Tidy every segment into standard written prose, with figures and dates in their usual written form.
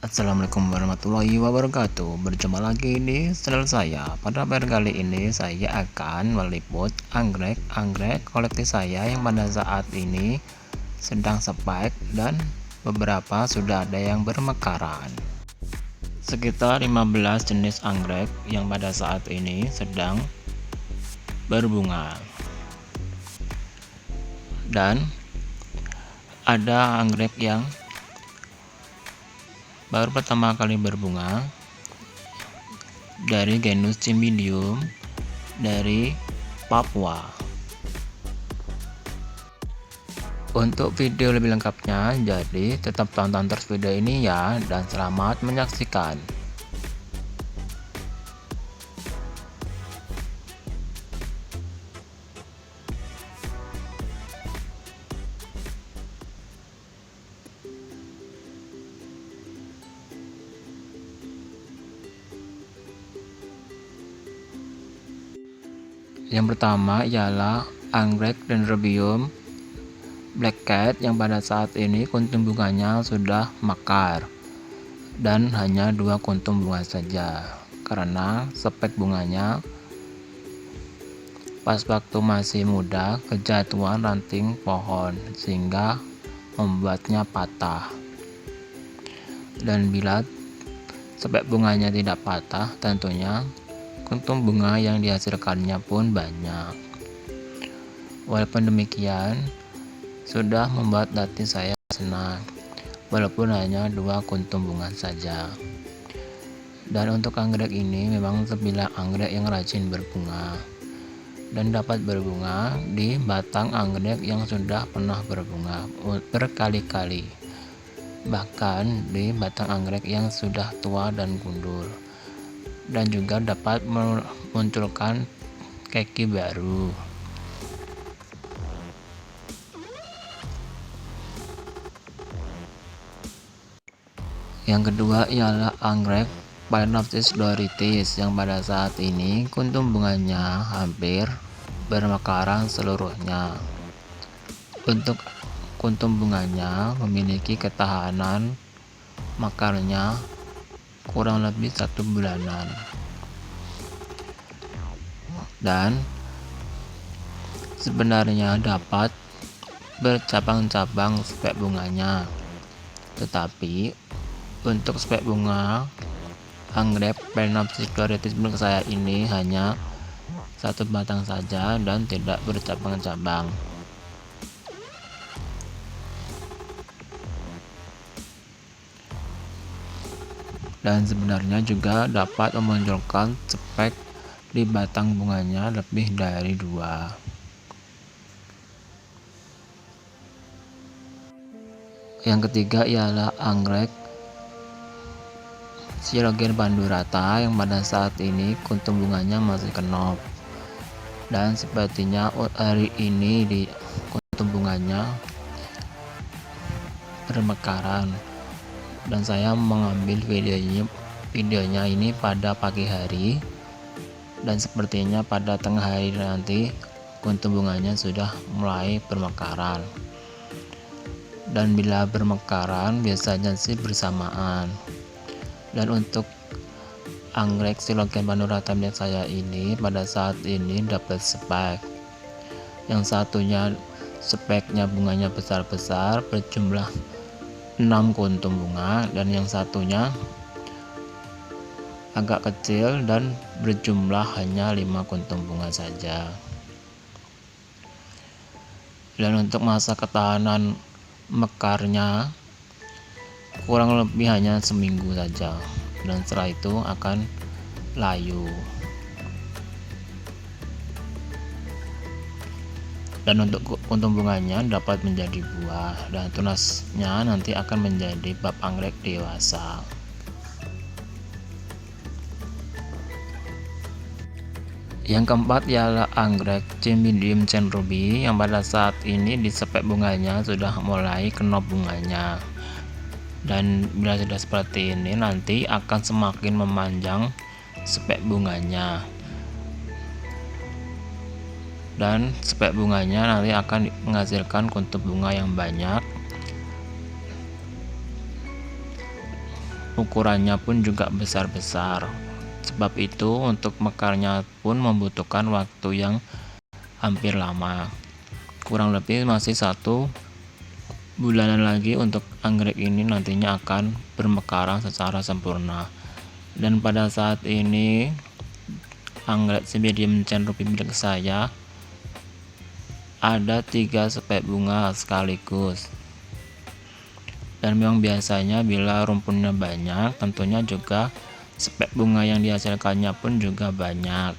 Assalamualaikum warahmatullahi wabarakatuh. Berjumpa lagi di channel saya. Pada video kali ini saya akan meliput anggrek koleksi saya yang pada saat ini sedang spek dan beberapa sudah ada yang bermekaran. Sekitar 15 jenis anggrek yang pada saat ini sedang berbunga. Dan ada anggrek yang baru pertama kali berbunga dari genus Cymbidium dari Papua. Untuk video lebih lengkapnya, jadi tetap tonton terus video ini ya, dan selamat menyaksikan. Yang pertama ialah anggrek Dendrobium Black Cat yang pada saat ini kuntum bunganya sudah mekar dan hanya 2 kuntum bunga saja karena spek bunganya pas waktu masih muda kejatuhan ranting pohon sehingga membuatnya patah. Dan bila spek bunganya tidak patah, tentunya kuntum bunga yang dihasilkannya pun banyak. Walaupun demikian, sudah membuat hati saya senang, walaupun hanya 2 kuntum bunga saja. Dan untuk anggrek ini memang terbilang anggrek yang rajin berbunga dan dapat berbunga di batang anggrek yang sudah pernah berbunga berkali-kali, bahkan di batang anggrek yang sudah tua dan gundul, dan juga dapat memunculkan keki baru. Yang kedua ialah anggrek Phalaenopsis Doritis yang pada saat ini kuntum bunganya hampir bermekaran seluruhnya. Untuk kuntum bunganya memiliki ketahanan mekarnya kurang lebih 1 bulanan, dan sebenarnya dapat bercabang-cabang spek bunganya, tetapi untuk spek bunga anggrek Phalaenopsis Doritis milik saya ini hanya 1 batang saja dan tidak bercabang-cabang. Dan sebenarnya juga dapat memunculkan spek di batang bunganya lebih dari 2. Yang ketiga ialah anggrek Silogen pandurata yang pada saat ini kuntum bunganya masih kenop, dan sepertinya hari ini di kuntum bunganya bermekaran. Dan saya mengambil videonya ini pada pagi hari, dan sepertinya pada tengah hari nanti kuntum bunganya sudah mulai bermekaran. Dan bila bermekaran biasanya sih bersamaan. Dan untuk anggrek Silogen pandurata milik saya ini pada saat ini dapat spek. Yang satunya speknya bunganya besar-besar berjumlah 6 kuntum bunga, dan yang satunya agak kecil dan berjumlah hanya 5 kuntum bunga saja. Dan untuk masa ketahanan mekarnya kurang lebih hanya seminggu saja, dan setelah itu akan layu. Dan untuk kuntum bunganya dapat menjadi buah, dan tunasnya nanti akan menjadi bab anggrek dewasa. Yang keempat ialah anggrek Cymbidium cenrobi yang pada saat ini di spek bunganya sudah mulai kenop bunganya. Dan bila sudah seperti ini nanti akan semakin memanjang spek bunganya, dan spek bunganya nanti akan menghasilkan kuntum bunga yang banyak ukurannya pun juga besar-besar. Sebab itu untuk mekarnya pun membutuhkan waktu yang hampir lama. Kurang lebih masih 1 bulanan lagi untuk anggrek ini nantinya akan bermekaran secara sempurna. Dan pada saat ini anggrek Cymbidium centropi milik saya ada 3 spek bunga sekaligus. Dan memang biasanya bila rumpunnya banyak, tentunya juga spek bunga yang dihasilkannya pun juga banyak.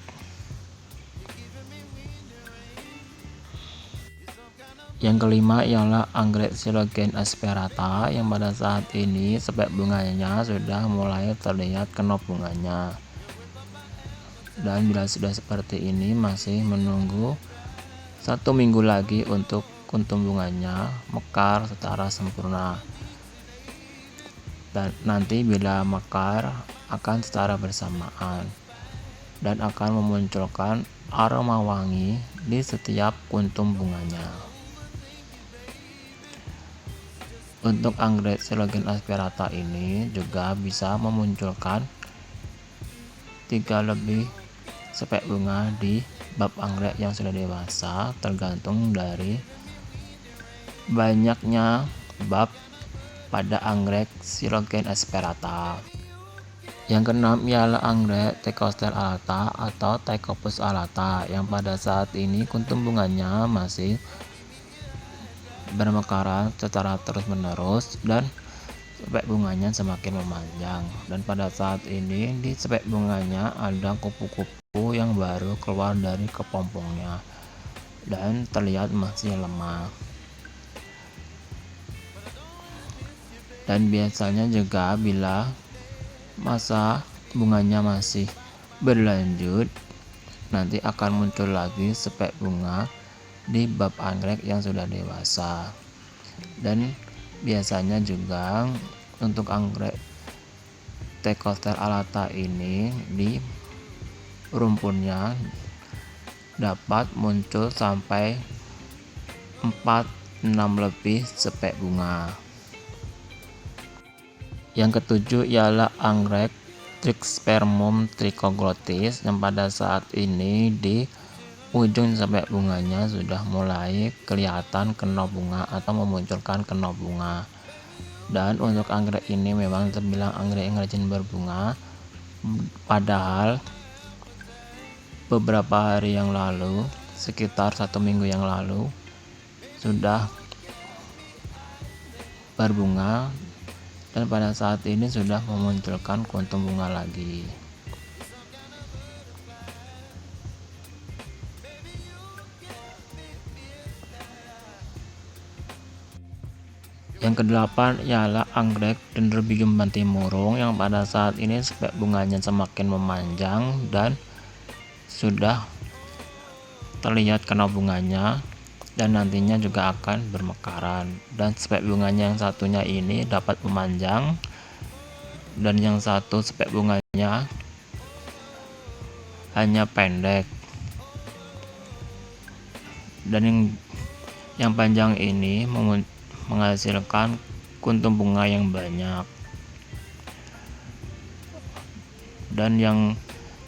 Yang kelima ialah anggrek Silogen asperata yang pada saat ini spek bunganya sudah mulai terlihat kenop bunganya. Dan bila sudah seperti ini masih menunggu 1 minggu lagi untuk kuntum bunganya mekar secara sempurna. Dan nanti bila mekar akan secara bersamaan dan akan memunculkan aroma wangi di setiap kuntum bunganya. Untuk anggrek Silogen asperata ini juga bisa memunculkan 3 lebih spek bunga di bab anggrek yang sudah dewasa, tergantung dari banyaknya bab pada anggrek Silogen asperata. Yang keenam ialah anggrek Thecoster alata atau Thecophus alata yang pada saat ini kuntum bunganya masih bermekaran secara terus-menerus dan spek bunganya semakin memanjang. Dan pada saat ini di spek bunganya ada kupu-kupu yang baru keluar dari kepompongnya dan terlihat masih lemah. Dan biasanya juga bila masa bunganya masih berlanjut, nanti akan muncul lagi spek bunga di bab anggrek yang sudah dewasa. Dan biasanya juga untuk anggrek Thecoster alata ini di rumpunnya dapat muncul sampai 4-6 lebih spek bunga. Yang ketujuh ialah anggrek Trichospermum trichoglotis yang pada saat ini di ujung spek bunganya sudah mulai kelihatan kenop bunga atau memunculkan kenop bunga. Dan untuk anggrek ini memang terbilang anggrek yang rajin berbunga, padahal beberapa hari yang lalu, sekitar 1 minggu yang lalu, sudah berbunga dan pada saat ini sudah memunculkan kuntum bunga lagi. Yang kedelapan ialah anggrek Dendrobium bantimurung yang pada saat ini spek bunganya semakin memanjang dan sudah terlihat kenop bunganya dan nantinya juga akan bermekaran. Dan spek bunganya yang satunya ini dapat memanjang dan yang satu spek bunganya hanya pendek. Dan yang panjang ini menghasilkan kuntum bunga yang banyak. Dan yang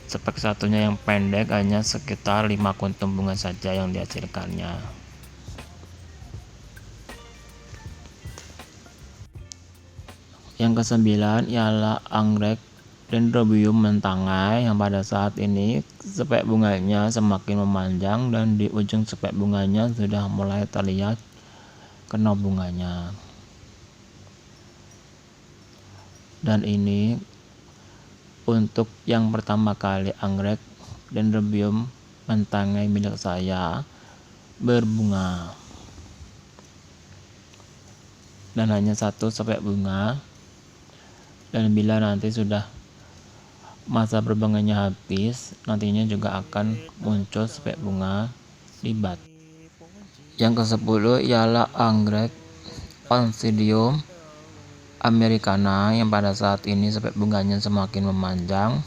spek satunya yang pendek hanya sekitar 5 kuntum bunga saja yang dihasilkannya. Yang kesembilan ialah anggrek Dendrobium mentangai yang pada saat ini spek bunganya semakin memanjang dan di ujung spek bunganya sudah mulai terlihat kenop bunganya. Dan ini untuk yang pertama kali anggrek Dendrobium mentangai milik saya berbunga dan hanya 1 spek bunga. Dan bila nanti sudah masa berbunganya habis, nantinya juga akan muncul spek bunga di bat. Yang ke-10 ialah anggrek Oncidium americana yang pada saat ini spek bunganya semakin memanjang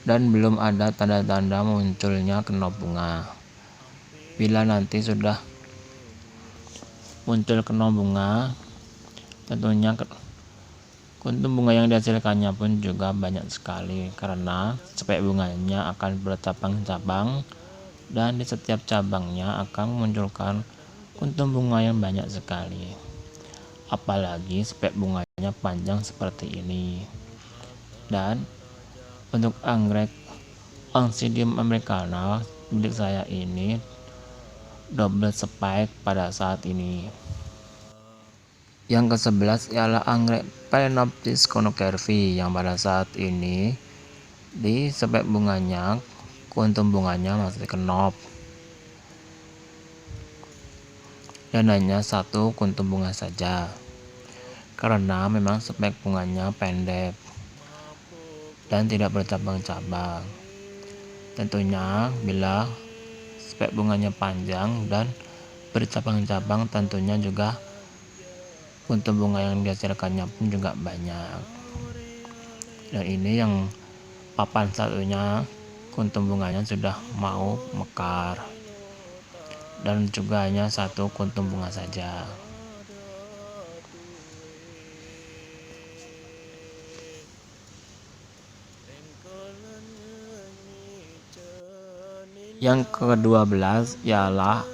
dan belum ada tanda-tanda munculnya kenop bunga. Bila nanti sudah muncul kenop bunga, tentunya Kuntum bunga yang dihasilkannya pun juga banyak sekali, karena spek bunganya akan bercabang-cabang dan di setiap cabangnya akan memunculkan kuntum bunga yang banyak sekali. Apalagi spek bunganya panjang seperti ini. Dan untuk anggrek Oncidium americana milik saya ini double spike pada saat ini. Yang ke-11 ialah anggrek Phalaenopsis conocervi yang pada saat ini di spek bunganya kuntum bunganya masih kenop dan hanya satu kuntum bunga saja, karena memang spek bunganya pendek dan tidak bercabang-cabang. Tentunya bila spek bunganya panjang dan bercabang-cabang, tentunya juga kuntum bunga yang dihasilkannya pun juga banyak. Dan ini yang papan satunya kuntum bunganya sudah mau mekar dan juga hanya satu kuntum bunga saja. Yang ke-12 ialah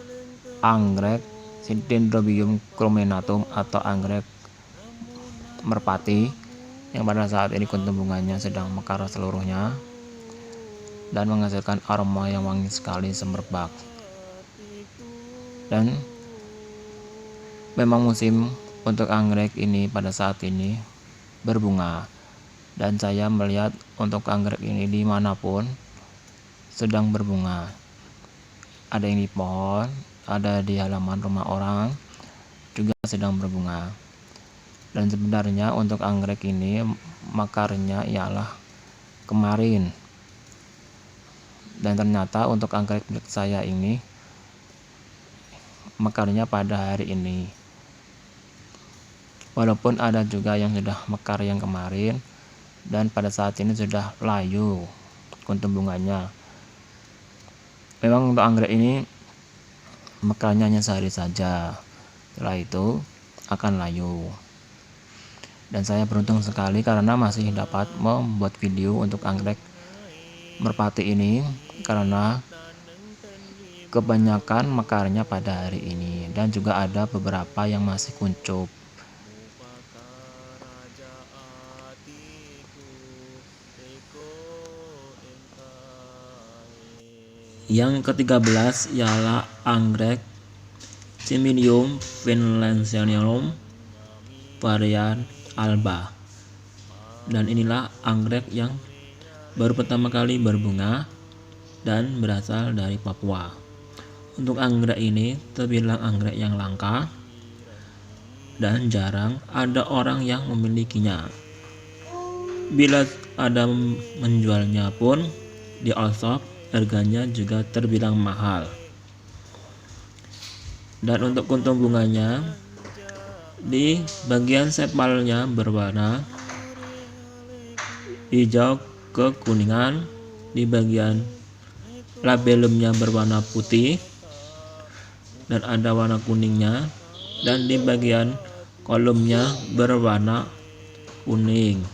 anggrek Dendrobium chromenatum atau anggrek merpati yang pada saat ini kuntum bunganya sedang mekar seluruhnya dan menghasilkan aroma yang wangi sekali semerbak. Dan memang musim untuk anggrek ini pada saat ini berbunga, dan saya melihat untuk anggrek ini dimanapun sedang berbunga. Ada yang di pohon, ada di halaman rumah orang juga sedang berbunga. Dan sebenarnya untuk anggrek ini mekarnya ialah kemarin, dan ternyata untuk anggrek milik saya ini mekarnya pada hari ini, walaupun ada juga yang sudah mekar yang kemarin dan pada saat ini sudah layu kuntum bunganya. Memang untuk anggrek ini mekarnya hanya sehari saja, setelah itu akan layu. Dan saya beruntung sekali karena masih dapat membuat video untuk anggrek merpati ini, karena kebanyakan mekarnya pada hari ini dan juga ada beberapa yang masih kuncup. Yang ke-13 ialah anggrek Cymbidium finlandsianum varian alba. Dan inilah anggrek yang baru pertama kali berbunga dan berasal dari Papua. Untuk anggrek ini terbilang anggrek yang langka dan jarang ada orang yang memilikinya. Bila ada menjualnya pun di all shop, harganya juga terbilang mahal. Dan untuk kuntum bunganya di bagian sepalnya berwarna hijau kekuningan, di bagian labellumnya berwarna putih dan ada warna kuningnya, dan di bagian kolomnya berwarna kuning.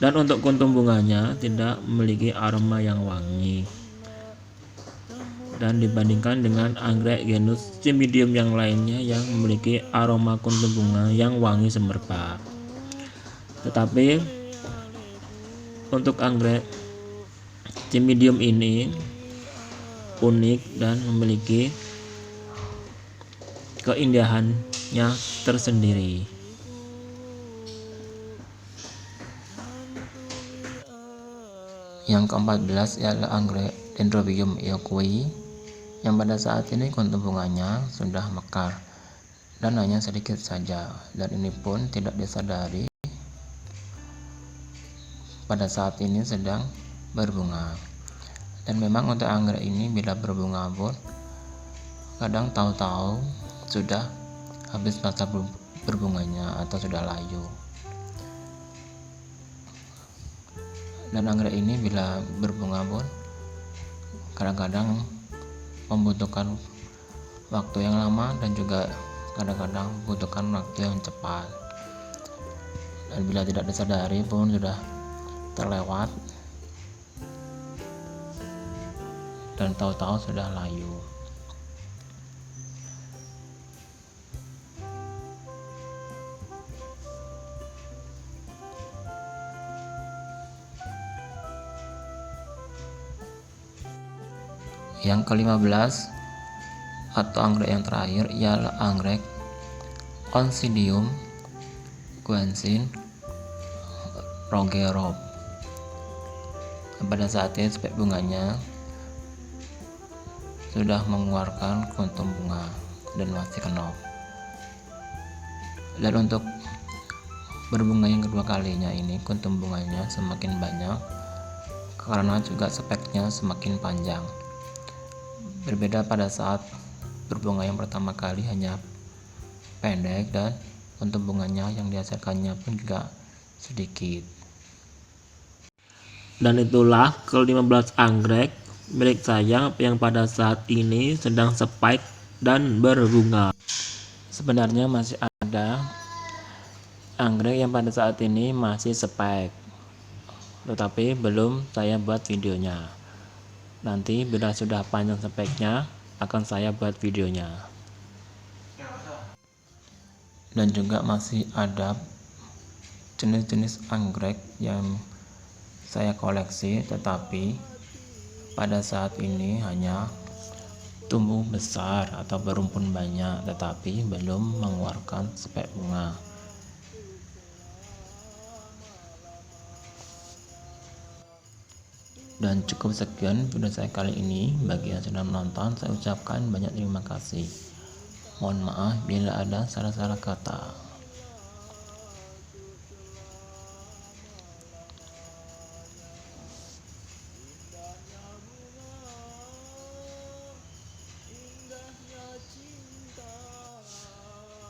Dan untuk kuntum bunganya tidak memiliki aroma yang wangi, dan dibandingkan dengan anggrek genus Cymbidium yang lainnya yang memiliki aroma kuntum bunga yang wangi semerbak. Tetapi untuk anggrek Cymbidium ini unik dan memiliki keindahannya tersendiri. Yang ke-14 ialah anggrek Dendrobium eoquii yang pada saat ini kuntum bunganya sudah mekar dan hanya sedikit saja, dan ini pun tidak disadari pada saat ini sedang berbunga. Dan memang untuk anggrek ini bila berbunga pun kadang tahu-tahu sudah habis masa berbunganya atau sudah layu. Dan anggrek ini bila berbunga pun kadang-kadang membutuhkan waktu yang lama dan juga kadang-kadang membutuhkan waktu yang cepat. dan bila tidak disadari pun sudah terlewat dan tahu-tahu sudah layu. Yang ke-15 atau anggrek yang terakhir ialah anggrek Oncidium guancin Rogerow. Pada saat ini spek bunganya sudah mengeluarkan kuntum bunga dan masih kenop. Dan untuk berbunga yang kedua kalinya ini kuntum bunganya semakin banyak karena juga speknya semakin panjang. Berbeda pada saat berbunga yang pertama kali hanya pendek dan kuntum bunganya yang dihasilkannya pun juga sedikit. Dan itulah ke-15 anggrek milik saya yang pada saat ini sedang spike dan berbunga. Sebenarnya masih ada anggrek yang pada saat ini masih spike, tetapi belum saya buat videonya. Nanti bila sudah panjang speknya akan saya buat videonya. Dan juga masih ada jenis-jenis anggrek yang saya koleksi, tetapi pada saat ini hanya tumbuh besar atau berumpun banyak, tetapi belum mengeluarkan spek bunga. Dan cukup sekian video saya kali ini. Bagi yang sudah menonton, saya ucapkan banyak terima kasih. Mohon maaf bila ada salah-salah kata.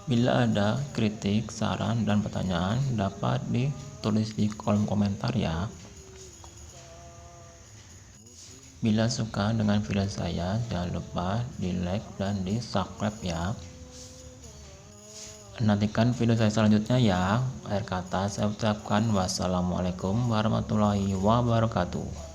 Bila ada kritik, saran, dan pertanyaan dapat ditulis di kolom komentar ya. Bila suka dengan video saya, jangan lupa di like dan di subscribe ya. Nantikan video saya selanjutnya ya. Akhir kata saya ucapkan wassalamualaikum warahmatullahi wabarakatuh.